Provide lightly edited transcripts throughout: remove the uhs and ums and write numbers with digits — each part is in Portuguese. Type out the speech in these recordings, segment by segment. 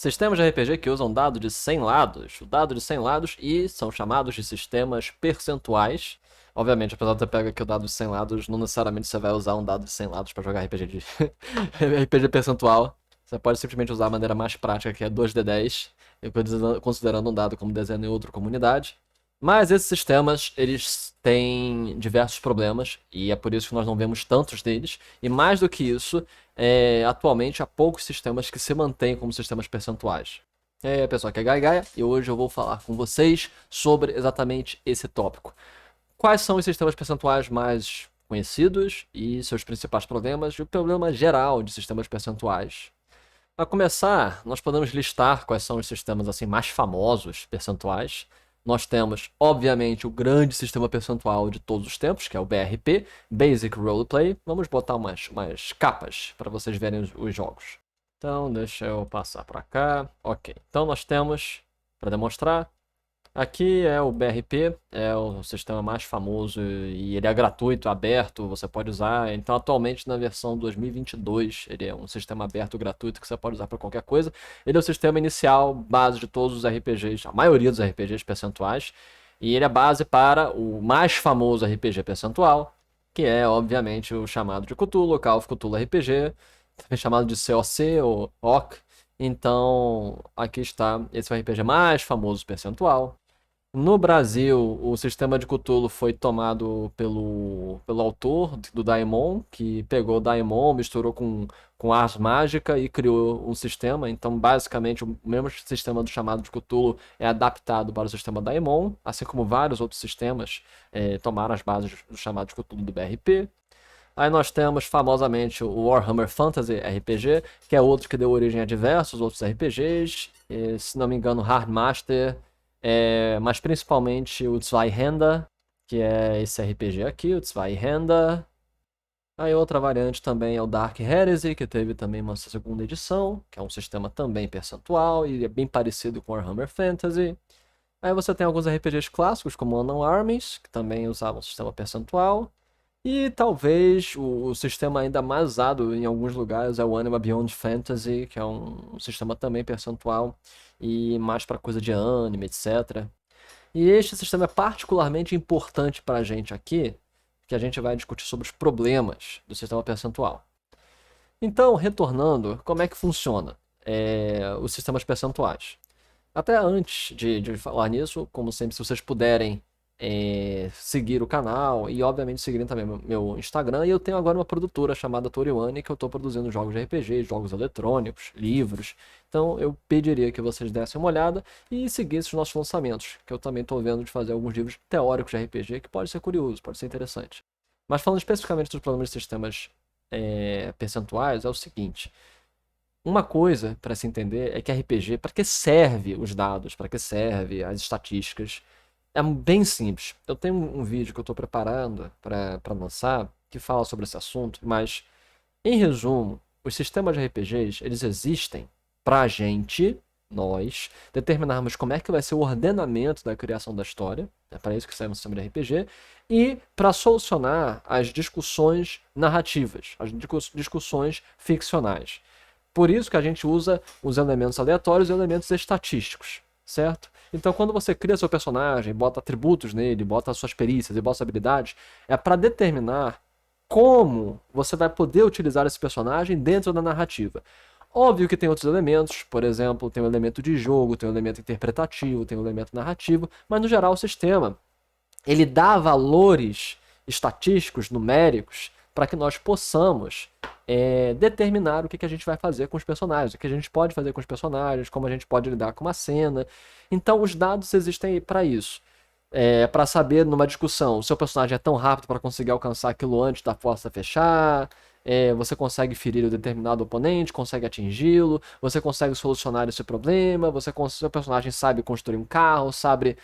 Sistemas de RPG que usam dado de 100 lados, o dado de 100 lados e são chamados de sistemas percentuais. Obviamente, apesar de você pegar aqui o dado de 100 lados, não necessariamente você vai usar um dado de 100 lados para jogar RPG de RPG percentual. Você pode simplesmente usar a maneira mais prática, que é 2d10, considerando um dado como desenho e outro como unidade. Mas esses sistemas, eles têm diversos problemas, e é por isso que nós não vemos tantos deles. E mais do que isso, atualmente há poucos sistemas que se mantêm como sistemas percentuais. E aí, pessoal, aqui é Gaia Gaia, e hoje eu vou falar com vocês sobre exatamente esse tópico. Quais são os sistemas percentuais mais conhecidos e seus principais problemas, e o problema geral de sistemas percentuais. Para começar, nós podemos listar quais são os sistemas assim mais famosos percentuais. Nós temos, obviamente, o grande sistema percentual de todos os tempos, que é o BRP, Basic Roleplay. Vamos botar umas capas para vocês verem os jogos. Então, deixa eu passar para cá. Ok, então nós temos, para demonstrar, aqui é o BRP, é o sistema mais famoso e ele é gratuito, aberto, você pode usar. Então, atualmente, na versão 2022, ele é um sistema aberto, gratuito, que você pode usar para qualquer coisa. Ele é o sistema inicial, base de todos os RPGs, a maioria dos RPGs percentuais. E ele é base para o mais famoso RPG percentual, que é, obviamente, o chamado de Cthulhu, Call of Cthulhu RPG, também chamado de COC ou OC. Então, aqui está, esse é o RPG mais famoso percentual. No Brasil, o sistema de Cthulhu foi tomado pelo autor do Daemon, que pegou o Daemon, misturou com Ars Mágica e criou um sistema. Então, basicamente, o mesmo sistema do chamado de Cthulhu é adaptado para o sistema Daemon, assim como vários outros sistemas tomaram as bases do chamado de Cthulhu do BRP. Aí nós temos, famosamente, o Warhammer Fantasy RPG, que é outro que deu origem a diversos outros RPGs. Se não me engano, Hardmaster, mas principalmente o Zweihänder, que é esse RPG aqui, o Zweihänder. Aí outra variante também é o Dark Heresy, que teve também uma segunda edição, que é um sistema também percentual e é bem parecido com Warhammer Fantasy. Aí você tem alguns RPGs clássicos, como Unknown Armies, que também usavam sistema percentual. E talvez o sistema ainda mais usado em alguns lugares é o Anima Beyond Fantasy, que é um sistema também percentual e mais para coisa de anime, etc. E este sistema é particularmente importante para a gente aqui, que a gente vai discutir sobre os problemas do sistema percentual. Então, retornando, como é que funciona os sistemas percentuais? Até antes de falar nisso, como sempre, se vocês puderem seguir o canal e obviamente seguirem também meu Instagram. E eu tenho agora uma produtora chamada Toriwane, que eu estou produzindo jogos de RPG, jogos eletrônicos, livros. Então eu pediria que vocês dessem uma olhada e seguissem os nossos lançamentos, que eu também estou vendo de fazer alguns livros teóricos de RPG, que pode ser curioso, pode ser interessante. Mas falando especificamente dos problemas de sistemas percentuais, é o seguinte. Uma coisa para se entender é que RPG, para que serve os dados, para que serve as estatísticas? É bem simples. Eu tenho um vídeo que eu estou preparando para lançar que fala sobre esse assunto, mas, em resumo, os sistemas de RPGs, eles existem para a gente, nós, determinarmos como é que vai ser o ordenamento da criação da história, é para isso que serve um sistema de RPG, e para solucionar as discussões narrativas, as discussões ficcionais. Por isso que a gente usa os elementos aleatórios e elementos estatísticos, certo? Então, quando você cria seu personagem, bota atributos nele, bota suas perícias e bota suas habilidades, é para determinar como você vai poder utilizar esse personagem dentro da narrativa. Óbvio que tem outros elementos, por exemplo, tem o elemento de jogo, tem o elemento interpretativo, tem o elemento narrativo, mas no geral o sistema ele dá valores estatísticos, numéricos, para que nós possamos determinar o que a gente vai fazer com os personagens, o que a gente pode fazer com os personagens, como a gente pode lidar com uma cena. Então os dados existem para isso. Para saber numa discussão, o seu personagem é tão rápido para conseguir alcançar aquilo antes da porta fechar, você consegue ferir o determinado oponente, consegue atingi-lo, você consegue solucionar esse problema, seu personagem sabe construir um carro, sabe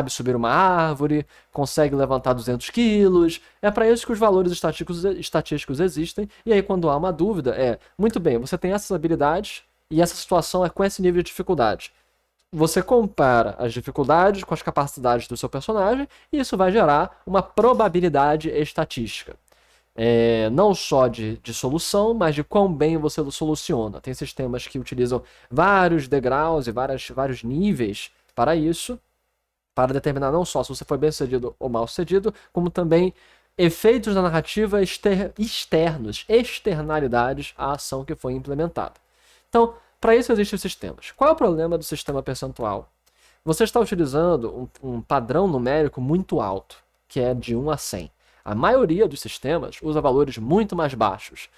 subir uma árvore, consegue levantar 200 quilos. É para isso que os valores estatísticos existem. E aí quando há uma dúvida, muito bem, você tem essas habilidades e essa situação é com esse nível de dificuldade. Você compara as dificuldades com as capacidades do seu personagem e isso vai gerar uma probabilidade estatística. não só de solução, mas de quão bem você soluciona. Tem sistemas que utilizam vários degraus e vários níveis para isso, para determinar não só se você foi bem sucedido ou mal sucedido, como também efeitos da narrativa externos, externalidades à ação que foi implementada. Então, para isso existem os sistemas. Qual é o problema do sistema percentual? Você está utilizando um padrão numérico muito alto, que é de 1 a 100. A maioria dos sistemas usa valores muito mais baixos.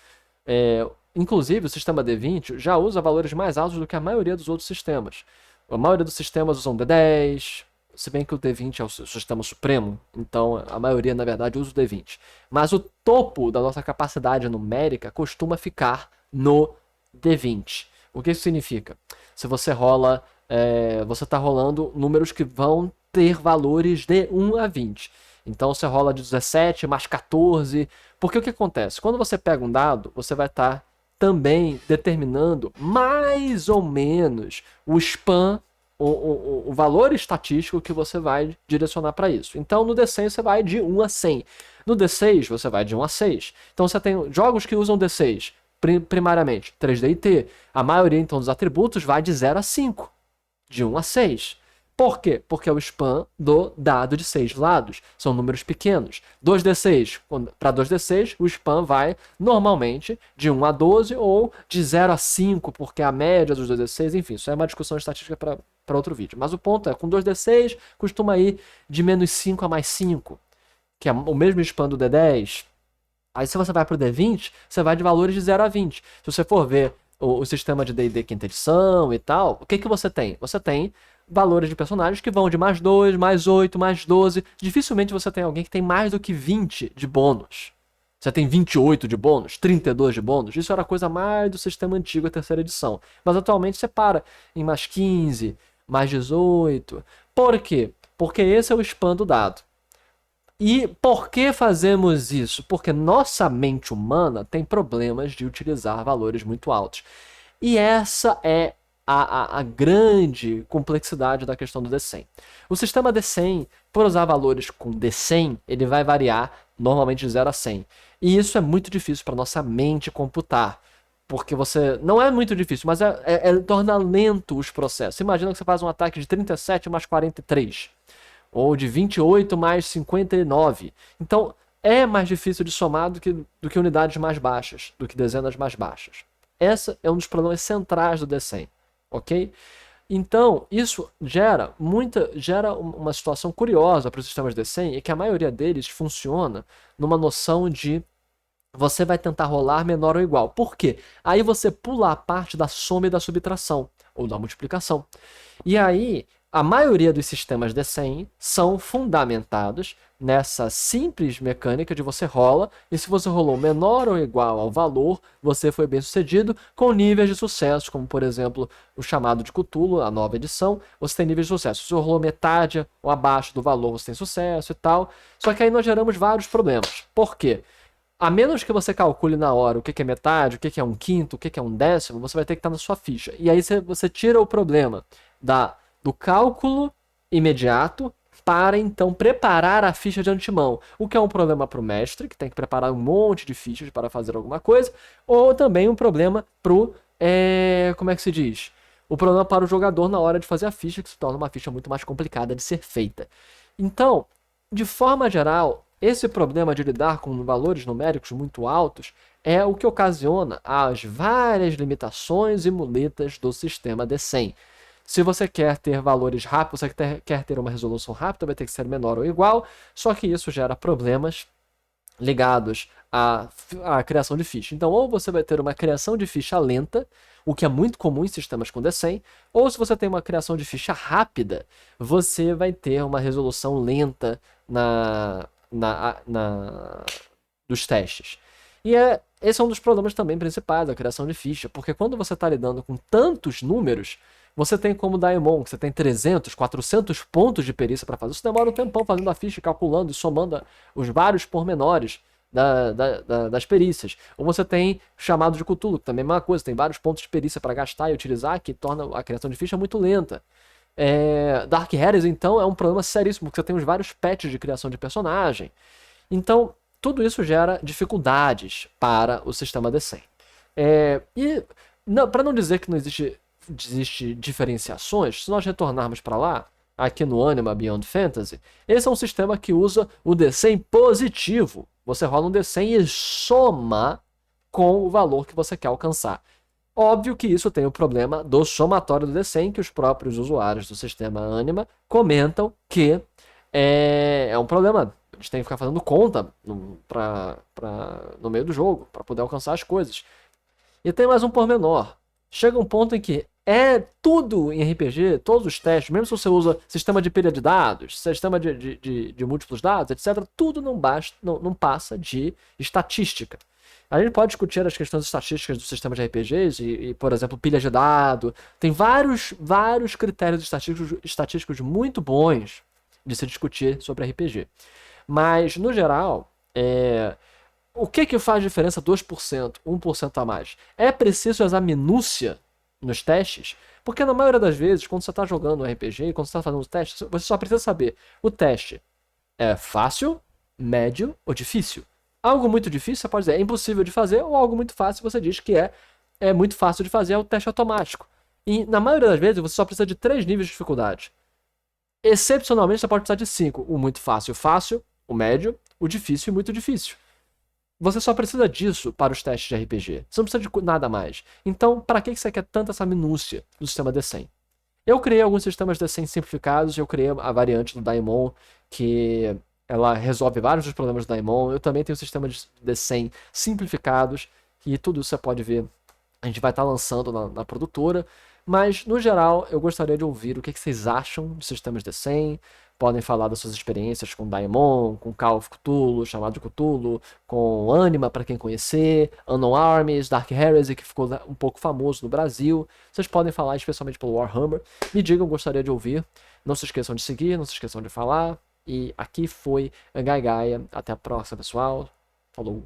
Inclusive, o sistema D20 já usa valores mais altos do que a maioria dos outros sistemas. A maioria dos sistemas usam D10, se bem que o D20 é o sistema supremo, então a maioria, na verdade, usa o D20. Mas o topo da nossa capacidade numérica costuma ficar no D20. O que isso significa? Se você rola, você está rolando números que vão ter valores de 1 a 20. Então você rola de 17 mais 14. Porque o que acontece? Quando você pega um dado, você vai estar também determinando mais ou menos o span, o valor estatístico que você vai direcionar para isso. Então no D100 você vai de 1 a 100. No D6 você vai de 1 a 6. Então você tem jogos que usam D6 primariamente 3D e T. A maioria então dos atributos vai de 0 a 5. De 1 a 6. Por quê? Porque é o span do dado de 6 lados. São números pequenos. 2D6. Para 2D6, o span vai normalmente de 1 a 12 ou de 0 a 5, porque é a média dos 2D6. Enfim, isso é uma discussão estatística para outro vídeo. Mas o ponto é, com 2D6, costuma ir de menos 5 a mais 5, que é o mesmo span do D10. Aí se você vai para o D20, você vai de valores de 0 a 20. Se você for ver o sistema de D&D quinta edição e tal, o que você tem? Você tem valores de personagens que vão de mais 2, mais 8, mais 12. Dificilmente você tem alguém que tem mais do que 20 de bônus. Você tem 28 de bônus, 32 de bônus. Isso era coisa mais do sistema antigo, a terceira edição. Mas atualmente você para em mais 15, mais 18. Por quê? Porque esse é o span do dado. E por que fazemos isso? Porque nossa mente humana tem problemas de utilizar valores muito altos. E essa é a grande complexidade da questão do D100. O sistema D100, por usar valores com D100, ele vai variar normalmente de 0 a 100. E isso é muito difícil para nossa mente computar. Porque você... Não é muito difícil, mas torna lento os processos. Imagina que você faz um ataque de 37 mais 43. Ou de 28 mais 59. Então, é mais difícil de somar do que unidades mais baixas, do que dezenas mais baixas. Esse é um dos problemas centrais do D100, ok? Então, isso gera uma situação curiosa para os sistemas D100, e que a maioria deles funciona numa noção de você vai tentar rolar menor ou igual. Por quê? Aí você pula a parte da soma e da subtração, ou da multiplicação. E aí, a maioria dos sistemas D100 são fundamentados nessa simples mecânica de você rola, e se você rolou menor ou igual ao valor, você foi bem sucedido, com níveis de sucesso, como por exemplo o chamado de Cthulhu, a nova edição, você tem níveis de sucesso. Se você rolou metade ou abaixo do valor, você tem sucesso e tal. Só que aí nós geramos vários problemas. Por quê? A menos que você calcule na hora o que é metade, o que é um quinto, o que é um décimo, você vai ter que estar na sua ficha. E aí você tira o problema do cálculo imediato para então preparar a ficha de antemão, o que é um problema para o mestre, que tem que preparar um monte de fichas para fazer alguma coisa, ou também um problema para o, como é que se diz? O problema para o jogador na hora de fazer a ficha, que se torna uma ficha muito mais complicada de ser feita. Então, de forma geral, esse problema de lidar com valores numéricos muito altos é o que ocasiona as várias limitações e muletas do sistema D100. Se você quer ter valores rápidos, você quer ter uma resolução rápida, vai ter que ser menor ou igual, só que isso gera problemas ligados à criação de ficha. Então, ou você vai ter uma criação de ficha lenta, o que é muito comum em sistemas com D100, ou se você tem uma criação de ficha rápida, você vai ter uma resolução lenta dos testes. E esse é um dos problemas também principais da criação de ficha, porque quando você está lidando com tantos números, você tem como Daemon, que você tem 300, 400 pontos de perícia para fazer. Isso demora um tempão fazendo a ficha, calculando e somando os vários pormenores das perícias. Ou você tem chamado de Cthulhu, que também é uma coisa, tem vários pontos de perícia para gastar e utilizar, que torna a criação de ficha muito lenta. Dark Heresy, então, é um problema seríssimo, porque você tem os vários patches de criação de personagem. Então, tudo isso gera dificuldades para o sistema D100. Para não dizer que não existe diferenciações, se nós retornarmos para lá, aqui no Anima Beyond Fantasy, esse é um sistema que usa o D100 positivo. Você rola um D100 e soma com o valor que você quer alcançar. Óbvio que isso tem o problema do somatório do D100, que os próprios usuários do sistema Anima comentam que é um problema. Eles têm que ficar fazendo conta no meio do jogo, para poder alcançar as coisas. E tem mais um pormenor. Chega um ponto em que tudo em RPG, todos os testes, mesmo se você usa sistema de pilha de dados, sistema de múltiplos dados, etc., tudo não passa de estatística. A gente pode discutir as questões estatísticas do sistema de RPGs e por exemplo, pilha de dados. Tem vários critérios estatísticos muito bons de se discutir sobre RPG. Mas, no geral, o que faz diferença 2%, 1% a mais? É preciso usar minúcia nos testes? Porque na maioria das vezes, quando você está jogando um RPG, quando você está fazendo os testes, você só precisa saber, o teste é fácil, médio ou difícil? Algo muito difícil, você pode dizer, é impossível de fazer, ou algo muito fácil, você diz que é muito fácil de fazer, é o teste automático. E na maioria das vezes, você só precisa de 3 níveis de dificuldade. Excepcionalmente, você pode precisar de 5. O muito fácil, o médio, o difícil e muito difícil. Você só precisa disso para os testes de RPG. Você não precisa de nada mais. Então, para que você quer tanta essa minúcia do sistema D100? Eu criei alguns sistemas D100 simplificados. Eu criei a variante do Daimon, que ela resolve vários dos problemas do Daimon. Eu também tenho sistemas de D100 simplificados. E tudo isso você pode ver. A gente vai estar lançando na produtora. Mas, no geral, eu gostaria de ouvir o que vocês acham de sistemas D100. Podem falar das suas experiências com Daemon, com Call of Cthulhu, Chamado de Cthulhu, com Anima, para quem conhecer, Unknown Armies, Dark Heresy, que ficou um pouco famoso no Brasil. Vocês podem falar especialmente pelo Warhammer. Me digam, gostaria de ouvir. Não se esqueçam de seguir, não se esqueçam de falar. E aqui foi Angai Gaia. Até a próxima, pessoal. Falou!